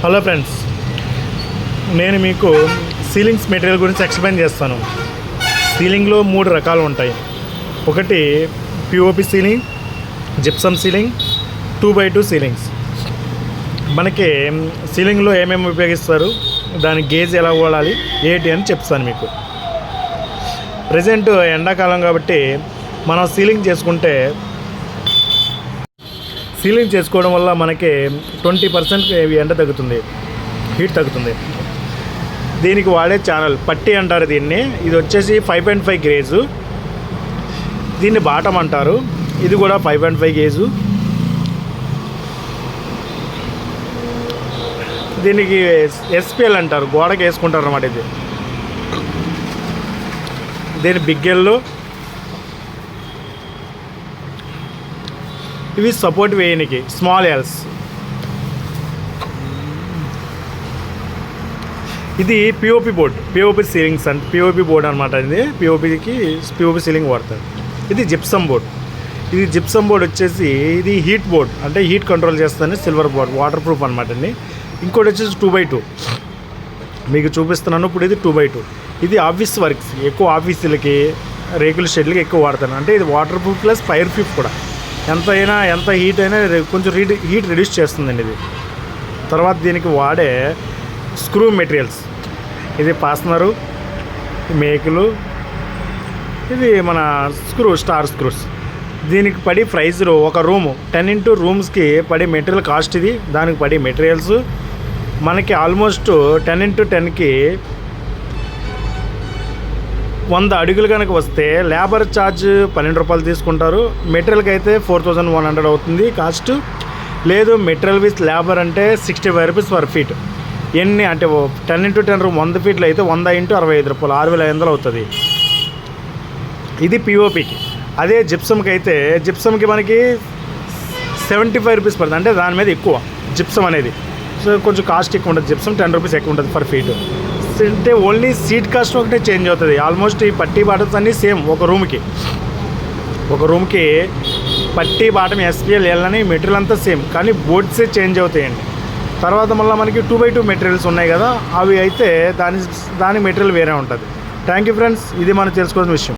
Hello friends, నేను మీకు ceilings material గురించి ఎక్స్ప్లెయిన్ చేస్తాను. సీలింగ్లో 3 రకాలు ఉంటాయి. ఒకటి POP ceiling, gypsum ceiling, 2x2 ceilings. మనకి సీలింగ్లో ఏమేమి ఉపయోగిస్తారు, దాని గేజ్ ఎలా వాడాలి ఏంటి అని చెప్తాను మీకు. ప్రజెంట్ ఎండాకాలం కాబట్టి మనం సీలింగ్ చేసుకోవడం వల్ల మనకి 20% ఎండ తగ్గుతుంది, హీట్ తగ్గుతుంది. దీనికి వాడే ఛానల్ పట్టి అంటారు దీన్ని. ఇది వచ్చేసి 5.5 గేజు. దీన్ని బాటం అంటారు. ఇది కూడా 5.5 గేజు. దీనికి ఎస్పిఎల్ అంటారు, గోడకి వేసుకుంటారు అన్నమాట. దీని బిగ్గెళ్ళు. ఇవి సపోర్ట్ వేయనికి స్మాల్ ఎల్స్. ఇది పిఓపి బోర్డ్, పిఓపి సీలింగ్స్ అంటే పిఓపి బోర్డ్ అనమాట. ఇది పిఓపి సీలింగ్ వాడతారు. ఇది జిప్సమ్ బోర్డ్. ఇది జిప్సమ్ బోర్డ్ వచ్చేసి ఇది హీట్ బోర్డ్, అంటే హీట్ కంట్రోల్ చేస్తుంది. సిల్వర్ బోర్డ్, వాటర్ ప్రూఫ్ అనమాట అండి. ఇంకోటి వచ్చేసి 2x2 మీకు చూపిస్తున్నాను. ఇప్పుడు ఇది 2x2. ఇది ఆఫీస్ వర్క్స్, ఎక్కువ ఆఫీసులకి, రేకుల షెడ్లకి ఎక్కువ వాడతాను. అంటే ఇది water proof plus fire proof కూడా. ఎంత హీట్ అయినా కొంచెం హీట్ రిడ్యూస్ చేస్తుందండి ఇది. తర్వాత దీనికి వాడే స్క్రూ మెటీరియల్స్. ఇది ఫాస్నరు, మేకులు, ఇది మన స్టార్ స్క్రూస్. దీనికి పడి ప్రైజులు ఒక రూము 10 రూమ్స్కి పడే మెటీరియల్ కాస్ట్ ఇది. దానికి పడే మెటీరియల్స్ మనకి ఆల్మోస్ట్ 10x10కి 100 అడుగులు కనుక వస్తే లేబర్ ఛార్జ్ 12 రూపాయలు తీసుకుంటారు. మెటీరియల్కి అయితే 4100 అవుతుంది కాస్ట్. లేదు మెటీరియల్ విత్ లేబర్ అంటే 65 రూపీస్ పర్ ఫీట్. ఎన్ని అంటే 10x10 రూమ్ 100 ఫీట్లు అయితే 100 × 65 రూపాయలు 6500 అవుతుంది. ఇది పిఓపికి. అదే జిప్సమ్కి అయితే జిప్సమ్కి మనకి 75 రూపీస్ పడుతుంది. అంటే దాని మీద ఎక్కువ జిప్సమ్ అనేది. సో కొంచెం కాస్ట్ ఎక్కువ ఉంటుంది. జిప్సమ్ 10 రూపీస్ ఎక్కువ ఉంటుంది పర్ ఫీట్. అంటే ఓన్లీ సీట్ కాస్ట్ ఒకటే చేంజ్ అవుతుంది. ఆల్మోస్ట్ ఈ పట్టీ బాటమ్స్ అన్నీ సేమ్. ఒక రూమ్కి పట్టీ బాటం ఎస్పిఎల్ ఎల్లని మెటీరియల్ అంతా సేమ్, కానీ బోర్డ్సే చేంజ్ అవుతాయండి. తర్వాత మళ్ళీ మనకి 2x2 మెటీరియల్స్ ఉన్నాయి కదా, అవి అయితే దాని మెటీరియల్ వేరే ఉంటుంది. థ్యాంక్ యూ ఫ్రెండ్స్, ఇది మనం తెలుసుకోవాల్సిన విషయం.